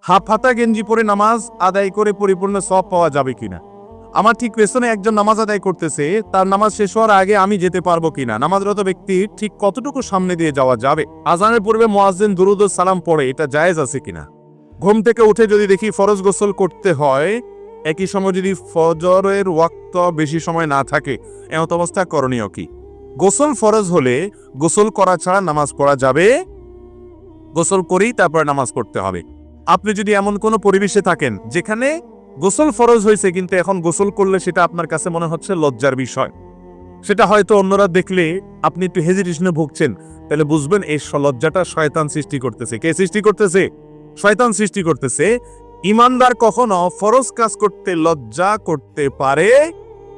Half হাতা গেঞ্জি পরে নামাজ আদায় করে পরিপূর্ণ সওয়াব পাওয়া যাবে কিনা। আমার ঠিক পেছনে একজন নামাজ আদায় করতেছে, তার নামাজ শেষ হওয়ার আগে আমি যেতে পারবো কিনা, নামাজরত ব্যক্তির ঠিক কতটুকু সামনে দিয়ে যাওয়া যাবে, আজানের পূর্বে মুয়াজ্জিন দুরুদ ও সালাম পড়ে এটা জায়েজ আছে কিনা। ঘুম থেকে উঠে যদি দেখি ফরজ গোসল করতে হয়, একই সময় যদি ফজরের ওয়াক্ত বেশি সময় না থাকে, এমত অবস্থা করণীয় কি। গোসল ফরজ হলে গোসল করা ছাড়া নামাজ পড়া যাবে, গোসল করেই তারপর নামাজ পড়তে হবে। আপনি যদি এমন কোনো পরিবেশে থাকেন যেখানে গোসল ফরজ হয়েছে কিন্তু এখন গোসল করলে সেটা আপনার কাছে মনে হচ্ছে লজ্জার বিষয়, সেটা হয়তো অন্যরা দেখলে আপনি একটু হেজিটেশনে ভুগছেন, তাহলে বুঝবেন এই লজ্জাটা শয়তান সৃষ্টি করতেছে। কে সৃষ্টি করতেছে? শয়তান সৃষ্টি করতেছে। ইমানদার কখনো ফরজ কাজ করতে লজ্জা করতে পারে?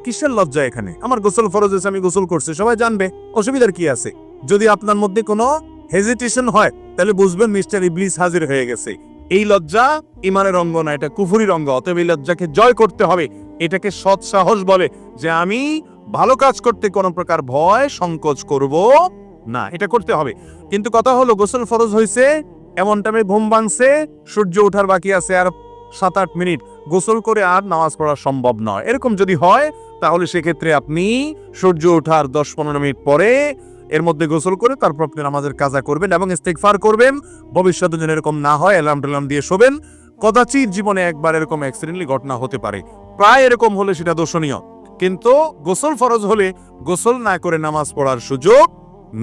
কিসের লজ্জা এখানে? আমার গোসল ফরজ হয়েছে, আমি গোসল করছি, সবাই জানবে, অসুবিধার কি আছে? যদি আপনার মধ্যে কোনো হেজিটেশন হয় তাহলে বুঝবেন মিস্টার ইবলিস হাজির হয়ে গেছে। এই লজ্জা ইমানের অঙ্গ না, এটা কুফরির অঙ্গ। অতএব এই লজ্জাকে জয় করতে হবে। এটাকে সৎ সাহস বলে যে আমি ভালো কাজ করতে কোনো প্রকার ভয় সংকোচ করব না, এটা করতে হবে। কিন্তু কথা হলো গোসল ফরজ হয়েছে, এমন টাইমে ঘুম ভাঙছে, সূর্য ওঠার বাকি আছে আর 7-8 মিনিট, গোসল করে আর নামাজ পড়া সম্ভব নয়। এরকম যদি হয় তাহলে সেক্ষেত্রে আপনি সূর্য ওঠার 10-15 মিনিট পরে এর মধ্যে গোসল করে তারপর আপনি নামাজের কাজা করবেন এবং ইস্তেগফার করবেন। ভবিষ্যতে যেন এরকম না হয় অ্যালার্ম টালার্ম দিয়ে শোবেন। কদাচিৎ জীবনে একবার এরকম অ্যাক্সিডেন্টলি ঘটনা হতে পারে, প্রায় এরকম হলে সেটা দোষণীয়। কিন্তু গোসল ফরজ হলে গোসল না করে নামাজ পড়ার সুযোগ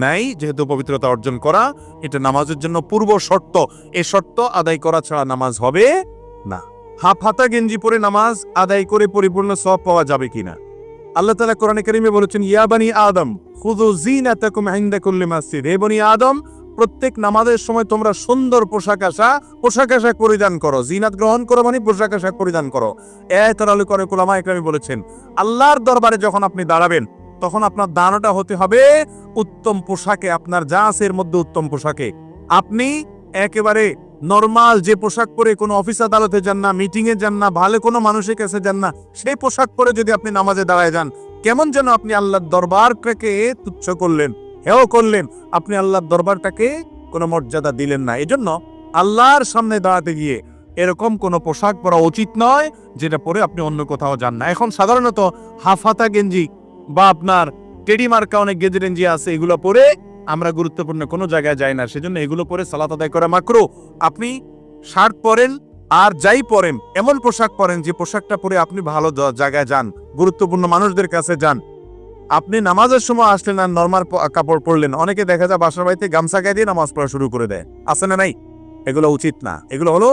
নাই, যেহেতু পবিত্রতা অর্জন করা এটা নামাজের জন্য পূর্ব শর্ত। এই শর্ত আদায় করা ছাড়া নামাজ হবে না। হাফ হাতা গেঞ্জি পরে নামাজ আদায় করে পরিপূর্ণ সওয়াব পাওয়া যাবে কিনা। আল্লাহ তাআলা কোরআনে কারীমে বলেছেন, ইয়া বানি আদম খুযু যিনাতাকুম ইনদা কুল্লি মাসজিদ। হে বনি আদম, প্রত্যেক নামাজের সময় তোমরা সুন্দর পোশাক আশাক পরিধান করো। জিনাত গ্রহণ করো মানে পোশাক আশাক পরিধান করো। আয়াতের আলোকে অনেক উলামা ইকরাম বলেছেন, আল্লাহর দরবারে যখন আপনি দাঁড়াবেন তখন আপনার দাঁড়ানোটা হতে হবে উত্তম পোশাকে, আপনার যা আছে এর মধ্যে উত্তম পোশাকে। আপনি একেবারে নরমাল যে পোশাক পরে কোনো অফিস আদালতে যান না, মিটিং এ যান না, ভালো কোনো মানুষের কাছে যান না, সেই পোশাক পরে যদি আপনি নামাজে দাঁড়ায় যান, কেমন যেন আপনি আল্লাহর দরবারটাকে তুচ্ছ করলেন, হেও করলেন। আপনি আল্লাহর দরবারটাকে কোনো মর্যাদা দিলেন না। এজন্য আল্লাহর সামনে দাঁড়াতে গিয়ে এরকম কোনো পোশাক পরা উচিত নয় যেটা পরে আপনি অন্য কোথাও যান না। এখন সাধারণত হাফ হাতা গেঞ্জি বা আপনার টেডি মার্কা অনেক গেঞ্জি আছে, এগুলো পরে আমরা গুরুত্বপূর্ণ কোনো জায়গায় যাই না, সেজন্য এগুলো পরে সালাত আদায় করা মাকরুহ। আপনি শার্ট পরেন আর যাই পরেন এমন পোশাক পরেন যে পোশাকটা পরে আপনি ভালো জায়গায় যান, গুরুত্বপূর্ণ মানুষদের কাছে যান। আপনি নামাজের সময় আসলেন আর নরমাল কাপড় পরলেন, অনেকে দেখা যায় বাসার বাড়িতে গামছা গায়ে দিয়ে নামাজ পড়া শুরু করে দেয়, আছে না নাই? এগুলো উচিত না। এগুলো হলো